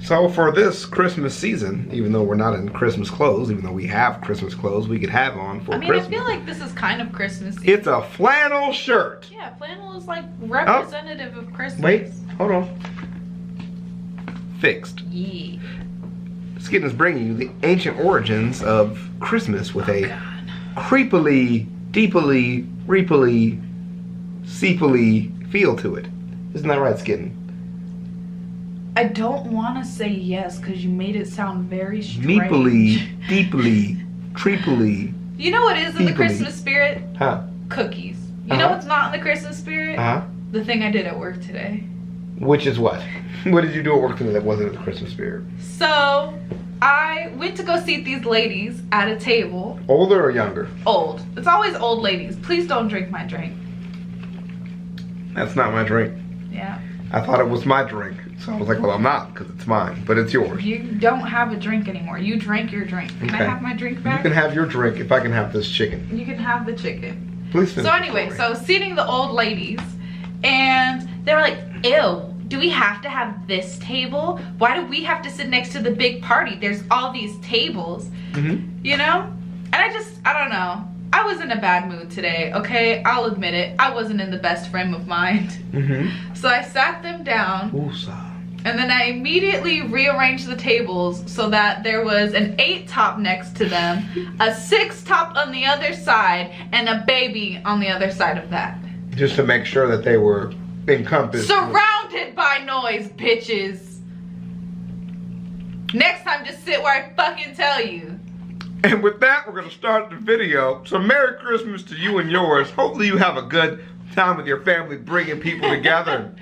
So for this Christmas season, even though we're not in Christmas clothes, even though we have Christmas clothes we could have on for Christmas. I feel like this is kind of Christmas season. It's a flannel shirt. Yeah, flannel is like representative of Christmas. Wait, hold on. Fixed. Yeah. Skitten is bringing you the ancient origins of Christmas with a creepily, deeply, reapily, seepily feel to it. Isn't that right, Skitten? I don't want to say yes because you made it sound very strange. Meeply, deeply, treeply. You know what is in the deeply. Christmas spirit? Huh? Cookies. You know what's not in the Christmas spirit? The thing I did at work today. Which is what? What did you do at work today that wasn't in the Christmas spirit? So, I went to go seat these ladies at a table. Older or younger? Old. It's always old ladies. Please don't drink my drink. That's not my drink. Yeah. I thought it was my drink. So I was like, well, I'm not because it's mine, but it's yours. You don't have a drink anymore. You drank your drink. Can I have my drink back? You can have your drink if I can have this chicken. You can have the chicken. Please finish. So anyway, so seating the old ladies, and they were like, ew, do we have to have this table? Why do we have to sit next to the big party? There's all these tables, you know? And I don't know. I was in a bad mood today, okay? I'll admit it. I wasn't in the best frame of mind. So I sat them down. And then I immediately rearranged the tables so that there was an 8 top next to them, a 6 top on the other side, and a baby on the other side of that. Just to make sure that they were encompassed. Surrounded by noise, bitches. Next time, just sit where I fucking tell you. And with that, we're going to start the video. So Merry Christmas to you and yours. Hopefully you have a good time with your family, bringing people together,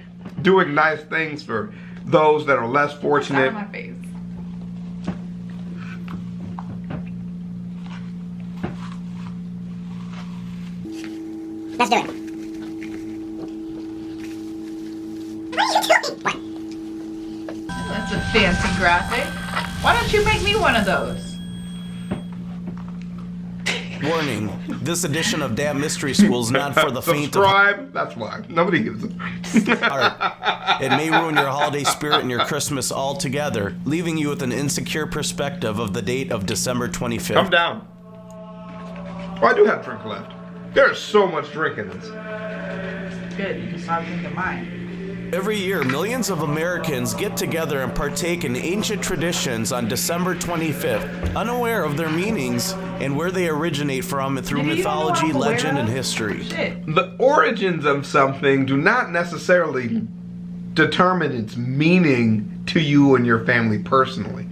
doing nice things for those that are less fortunate. Out of my face. Let's do it. What are you doing? What? That's a fancy graphic. Why don't you make me one of those? Warning, this edition of Damn Mystery School is not for the faint of Subscribe, that's why. Nobody gives a heart. It may ruin your holiday spirit and your Christmas altogether, leaving you with an insecure perspective of the date of December 25th. Come down. Oh, I do have drink left. There's so much drink in this. Good, you can stop drinking mine. Every year, millions of Americans get together and partake in ancient traditions on December 25th, unaware of their meanings and where they originate from through mythology, legend, and history. Shit. The origins of something do not necessarily determine its meaning to you and your family personally.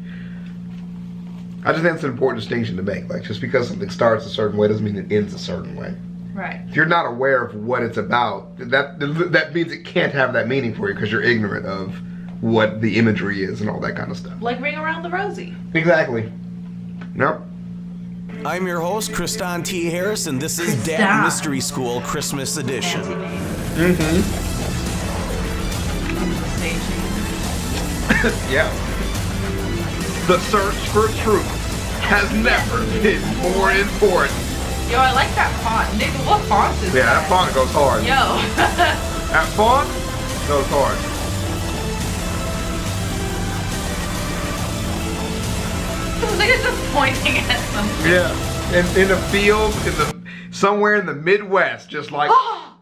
I just think it's an important distinction to make. Like, just because something starts a certain way doesn't mean it ends a certain way. Right. If you're not aware of what it's about, that means it can't have that meaning for you because you're ignorant of what the imagery is and all that kind of stuff. Like Ring Around the Rosie. Exactly. Nope. I'm your host, Kristan T. Harris, and this is Damn Mystery School Christmas Edition. Yeah. The search for truth has never been more important. Yo, I like that font. Nigga, what font is Yeah, that? that font goes hard. Yo. That font goes hard. This nigga's just pointing at something. Yeah. In the field, somewhere in the Midwest, just like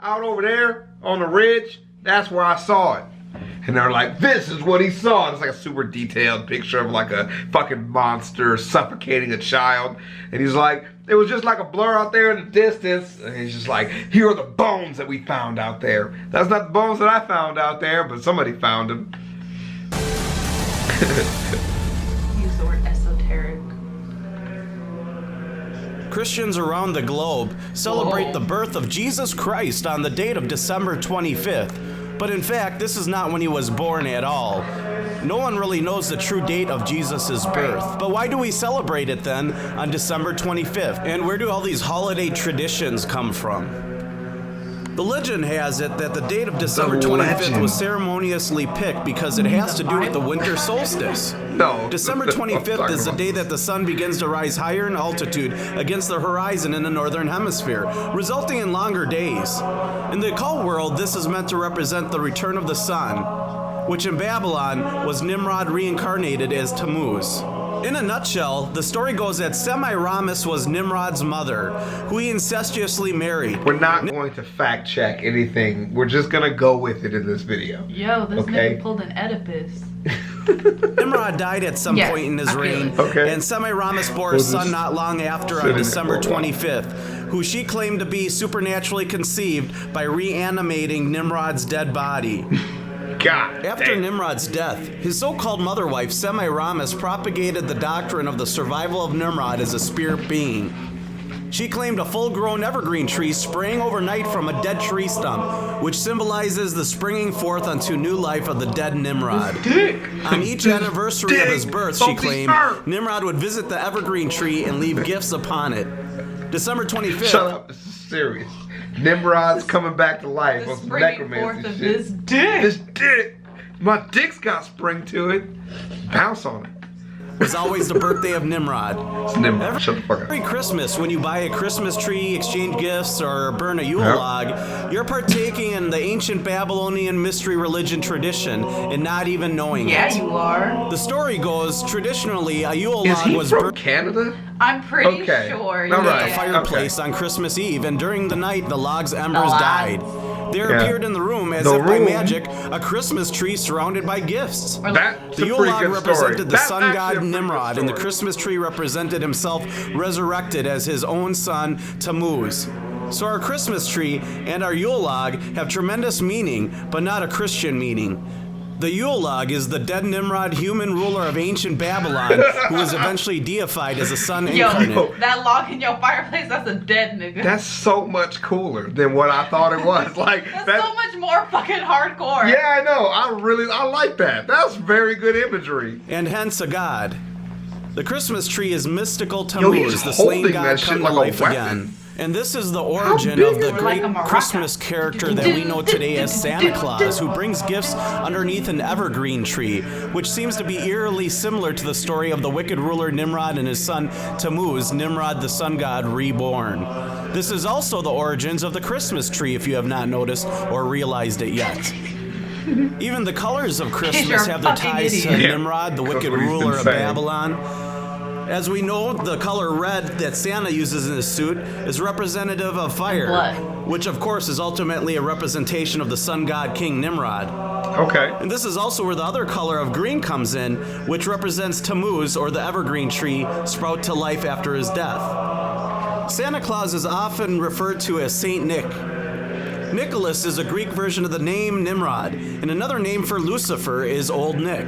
out over there on the ridge, that's where I saw it. And they're like, this is what he saw. And it's like a super detailed picture of like a fucking monster suffocating a child. And he's like, it was just like a blur out there in the distance. And he's just like, here are the bones that we found out there. That's not the bones that I found out there, but somebody found them. Use the word esoteric. Christians around the globe celebrate the birth of Jesus Christ on the date of December 25th. But in fact, this is not when he was born at all. No one really knows the true date of Jesus' birth. But why do we celebrate it then on December 25th? And where do all these holiday traditions come from? The legend has it that the date of December 25th was ceremoniously picked because it has to do with the winter solstice. No. December 25th is the day that the sun begins to rise higher in altitude against the horizon in the northern hemisphere, resulting in longer days. In the occult world, this is meant to represent the return of the sun. which in Babylon was Nimrod reincarnated as Tammuz. In a nutshell, the story goes that Semiramis was Nimrod's mother, who he incestuously married. We're not going to fact check anything. We're just gonna go with it in this video. Yo, this Okay. nigga pulled an Oedipus. Nimrod died at some Yes, point in his I feel reign, it. Okay. and Semiramis bore a We'll son just not long after sit on in it December for a while. 25th, who she claimed to be supernaturally conceived by reanimating Nimrod's dead body. God. After damn. Nimrod's death, his so-called mother wife Semiramis propagated the doctrine of the survival of Nimrod as a spirit being. She claimed a full-grown evergreen tree sprang overnight from a dead tree stump, which symbolizes the springing forth unto new life of the dead Nimrod. On each anniversary of his birth, she claimed, Nimrod would visit the evergreen tree and leave gifts upon it. December 25th. Shut up. This is serious. Nimrod's coming back to life The on some springing necromancy forth of shit. his dick. This dick. My dick's got spring to it. Bounce on it. was always the birthday of Nimrod. It's Nimrod. Shut the fuck up. Every Christmas, when you buy a Christmas tree, exchange gifts, or burn a Yule log, you're partaking in the ancient Babylonian mystery religion tradition and not even knowing Yeah, it. you are. The story goes, traditionally, a Yule Is log he was from burned Canada? I'm pretty Okay. sure. All at right. the Yeah. fireplace on Christmas Eve, and during the night, the log's embers died. There Yeah. appeared in the room, as The if by room? magic, a Christmas tree surrounded by gifts. Or like- That's The a Yule pretty log good story. represented the That's sun actually a god pretty good Nimrod, and the story. Christmas tree represented himself resurrected as his own son, Tammuz. So our Christmas tree and our Yule log have tremendous meaning, but not a Christian meaning. The Yule log is the dead Nimrod, human ruler of ancient Babylon, who was eventually deified as a sun incarnate. Yo, that log in your fireplace, that's a dead nigga. That's so much cooler than what I thought it was. Like That's so much more fucking hardcore. Yeah, I know. I like that. That's very good imagery. And hence a god. The Christmas tree is mystical Yo, he's Tammuz, the slain holding god that shit come to like a life weapon. again. And this is the origin big of the is it? great Like a maraca. Christmas character that we know today as Santa Claus, who brings gifts underneath an evergreen tree, which seems to be eerily similar to the story of the wicked ruler Nimrod and his son Tammuz, Nimrod the sun god reborn. This is also the origins of the Christmas tree, if you have not noticed or realized it yet. Even the colors of Christmas You're a have their fucking ties to idiot. Nimrod, the That's wicked what he's been ruler of saying. Babylon. As we know, the color red that Santa uses in his suit is representative of fire, blood. which of course is ultimately a representation of the sun god King Nimrod. Okay. And this is also where the other color of green comes in, which represents Tammuz, or the evergreen tree, sprout to life after his death. Santa Claus is often referred to as Saint Nick. Nicholas is a Greek version of the name Nimrod, and another name for Lucifer is Old Nick.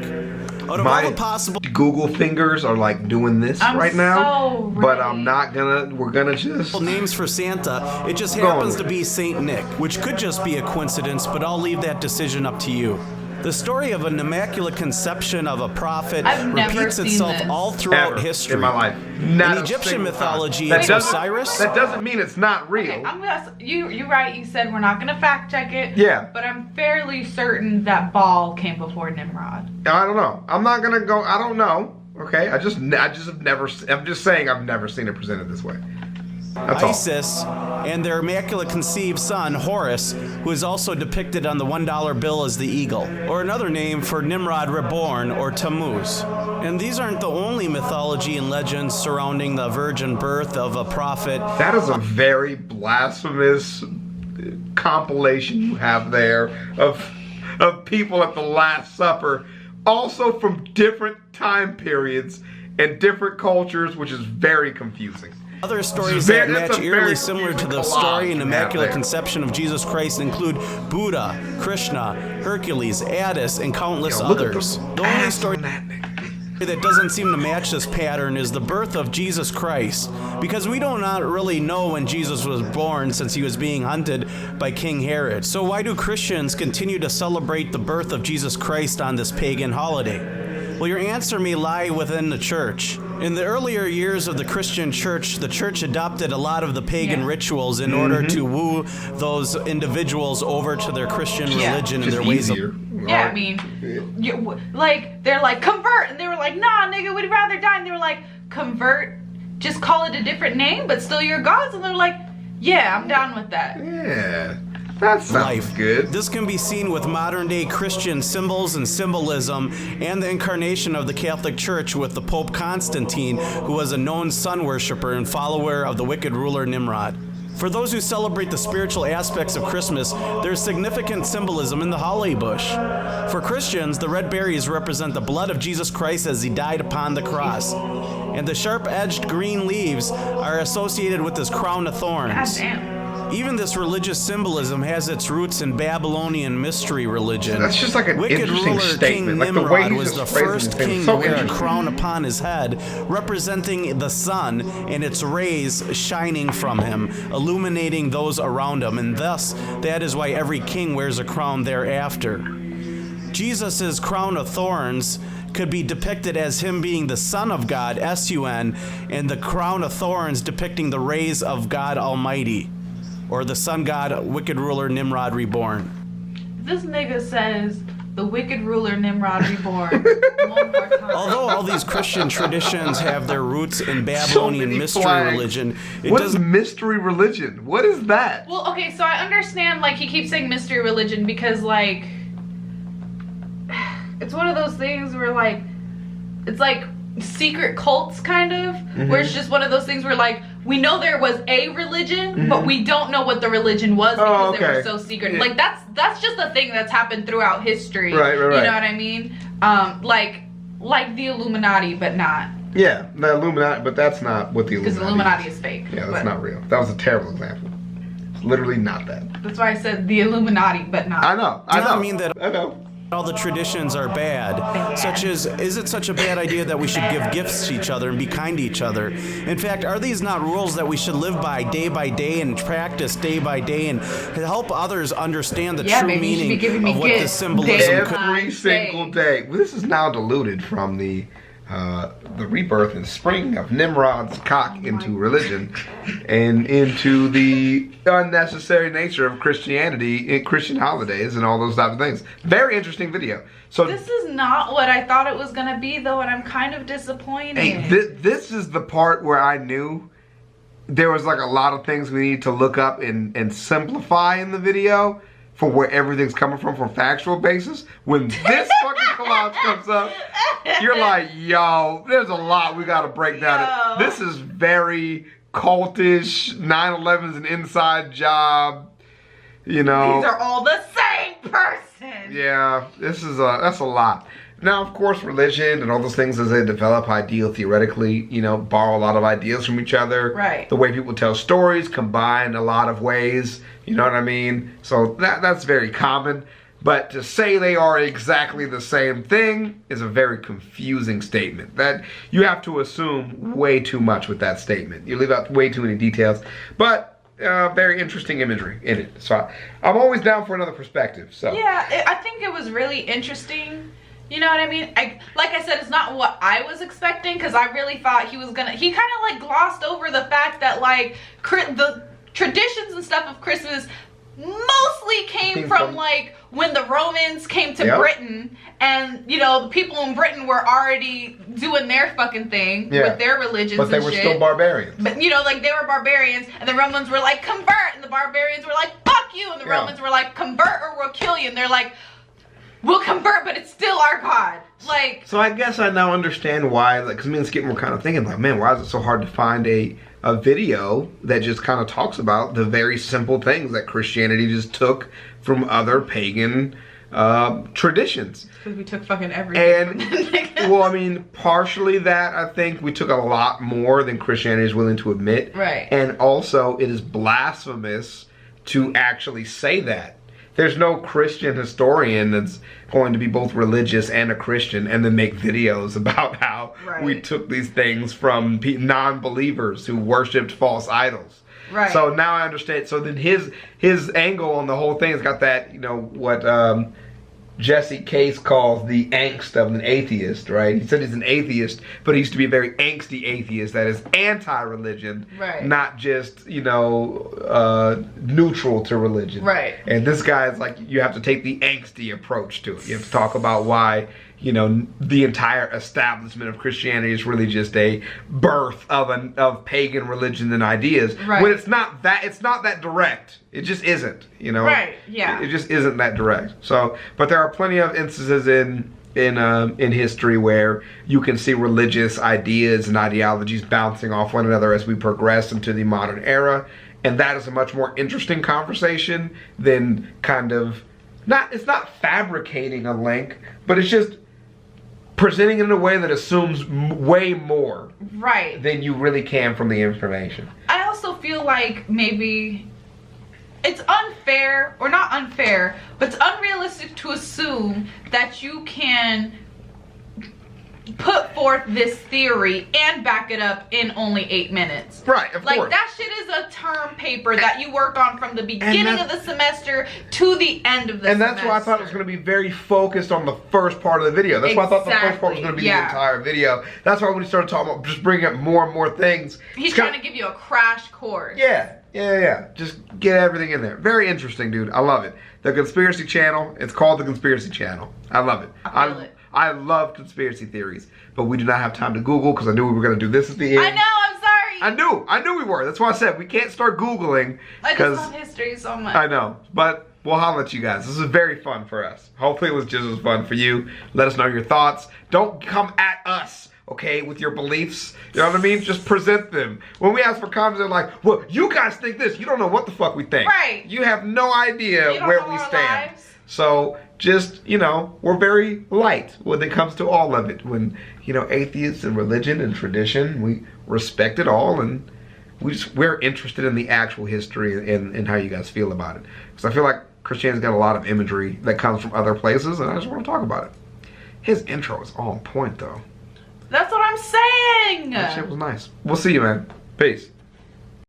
Out of all the possible Google fingers are like doing this I'm right now, so but ready. I'm not gonna. We're gonna just. names for Santa, it just Go on happens with to be Saint Nick, which could just be a coincidence, but I'll leave that decision up to you. The story of an immaculate conception of a prophet I've never repeats seen itself this. all throughout Ever history. in my life. Not In a Egyptian single time. mythology, That it's doesn't- Osiris. That doesn't mean it's not real. Okay, I'm gonna. You're right. You said we're not gonna fact check it. Yeah. But I'm fairly certain that Baal came before Nimrod. I don't know. I'm not gonna go. I don't know. Okay. I just have never. I'm just saying I've never seen it presented this way. That's all. Isis and their immaculate conceived son, Horus, who is also depicted on the $1 bill as the eagle, or another name for Nimrod reborn, or Tammuz. And these aren't the only mythology and legends surrounding the virgin birth of a prophet. That is a very blasphemous compilation you have there of people at the Last Supper, also from different time periods and different cultures, which is very confusing. Other stories Very- that that's match a eerily very similar to the confusing story collage and you have immaculate there. conception of Jesus Christ include Buddha, Krishna, Hercules, Attis, and countless Yo, look at others. the The only ass story on that nigga. that doesn't seem to match this pattern is the birth of Jesus Christ, because we do not really know when Jesus was born since he was being hunted by King Herod. So why do Christians continue to celebrate the birth of Jesus Christ on this pagan holiday? Well, your answer may lie within the church. In the earlier years of the Christian church, the church adopted a lot of the pagan rituals in order to woo those individuals over to their Christian religion and Just their ways easier. of Yeah, I mean, they're like convert, and they were like, nah, nigga, we'd rather die. And they were like, convert, just call it a different name, but still your gods. And they're like, yeah, I'm down with that. Yeah. That sounds life. good. This can be seen with modern-day Christian symbols and symbolism and the incarnation of the Catholic Church with the Pope Constantine, who was a known sun worshiper and follower of the wicked ruler Nimrod. For those who celebrate the spiritual aspects of Christmas, there's significant symbolism in the holly bush. For Christians, the red berries represent the blood of Jesus Christ as he died upon the cross. And the sharp-edged green leaves are associated with his crown of thorns. Goddamn. Even this religious symbolism has its roots in Babylonian mystery religion. That's just like an Wicked interesting ruler statement. King Like the way Nimrod he's was the just phrasing first things king so to wear a interesting. crown upon his head, representing the sun and its rays shining from him, illuminating those around him. And thus, that is why every king wears a crown thereafter. Jesus' crown of thorns could be depicted as him being the Son of God, S-U-N, and the crown of thorns depicting the rays of God Almighty, or the sun god, wicked ruler Nimrod reborn. This nigga says the wicked ruler Nimrod reborn. One more time. Although all these Christian traditions have their roots in Babylonian many mystery flags. religion, it What is doesn't. mystery religion? What is that? Well, okay, so I understand, like, he keeps saying mystery religion because, like, it's one of those things where, like, it's like secret cults, kind of, where it's just one of those things where, like, we know there was a religion, but we don't know what the religion was because they were so secret. Yeah. Like, that's just a thing that's happened throughout history. Right. You know what I mean? Like the Illuminati, but not. Yeah, the Illuminati, but that's not what the Illuminati Because the Illuminati is fake. Yeah, that's but not real. That was a terrible example. It's literally not that. That's why I said the Illuminati, but not. I know. Does not mean that I know. all the traditions are bad, such as, is it such a bad idea that we should give gifts to each other and be kind to each other? In fact, are these not rules that we should live by day and practice day by day and help others understand the Yeah, true baby, you should be meaning giving me of what the gifts symbolism could Every single day. Well, this is now diluted from the rebirth and spring of Nimrod's cock into religion and into the unnecessary nature of Christianity in Christian holidays and all those type of things. Very interesting video. So This is not what I thought it was gonna be, though, and I'm kind of disappointed. hey, this is the part where I knew there was like a lot of things we need to look up and simplify in the video for where everything's coming from a factual basis. When this fucking collage comes up, you're like, yo, there's a lot we gotta break down. Yo. This is very cultish. 9/11's an inside job. You know. These are all the same person. Yeah, that's a lot. Now, of course, religion and all those things as they develop ideal theoretically, borrow a lot of ideas from each other. Right. The way people tell stories combine a lot of ways. You know what I mean? So that's very common. But to say they are exactly the same thing is a very confusing statement. That you have to assume way too much with that statement. You leave out way too many details. But very interesting imagery in it. So I'm always down for another perspective. So Yeah, I think it was really interesting. You know what I mean? Like I said, it's not what I was expecting, because I really thought he kind of like glossed over the fact that like the traditions and stuff of Christmas mostly came from like when the Romans came to Britain, and the people in Britain were already doing their fucking thing with their religions, but they were still barbarians. But like they were barbarians, and the Romans were like, convert, and the barbarians were like, fuck you, and the Romans were like, convert or we'll kill you, and they're like, we'll convert, but it's still our God. Like, so I guess I now understand why, like, because me and Skitten were kind of thinking, like, man, why is it so hard to find a video that just kind of talks about the very simple things that Christianity just took from other pagan traditions. because we took fucking everything. And, well, I mean, partially that, I think we took a lot more than Christianity is willing to admit. Right. And also, it is blasphemous to actually say that. There's no Christian historian that's going to be both religious and a Christian and then make videos about how we took these things from non-believers who worshipped false idols. Right. So now I understand. So then his angle on the whole thing has got that, what Jesse Case calls the angst of an atheist, right? He said he's an atheist, but he used to be a very angsty atheist that is anti-religion, not just, neutral to religion. Right. And this guy is like, you have to take the angsty approach to it. You have to talk about why, you know, the entire establishment of Christianity is really just a birth of pagan religion and ideas. Right. When it's not that direct. It just isn't, you know. Right, yeah. It just isn't that direct. So, but there are plenty of instances in history where you can see religious ideas and ideologies bouncing off one another as we progress into the modern era, and that is a much more interesting conversation than kind of it's not fabricating a link, but it's just presenting it in a way that assumes way more right than you really can from the information. I also feel like maybe it's unfair, or not unfair, but it's unrealistic to assume that you can put forth this theory and back it up in only 8 minutes. Right, of course. Like, that shit is a term paper that you work on from the beginning of the semester to the end of the semester. And that's why I thought it was going to be very focused on the first part of the video. That's why I thought the first part was going to be the entire video. That's why when he started talking about just bringing up more and more things. He's trying to give you a crash course. Yeah. Just get everything in there. Very interesting, dude. I love it. The Conspiracy Channel. It's called the Conspiracy Channel. I love it. I feel it. I love conspiracy theories, but we do not have time to Google because I knew we were going to do this at the end. I know, I'm sorry. I knew we were. That's why I said we can't start Googling. I just love history so much. I know, but we'll holler at you guys. This is very fun for us. Hopefully it was just as fun for you. Let us know your thoughts. Don't come at us, okay, with your beliefs. You know what I mean? Just present them. When we ask for comments, they're like, well, you guys think this. You don't know what the fuck we think. Right. You have no idea where we stand. Lives. So just, you know, we're very light when it comes to all of it. When, you know, atheists and religion and tradition, we respect it all, and we're interested in the actual history and how you guys feel about it. Because I feel like Christianity's got a lot of imagery that comes from other places, and I just want to talk about it. His intro is on point, though. That's what I'm saying. That shit was nice. We'll see you, man. Peace.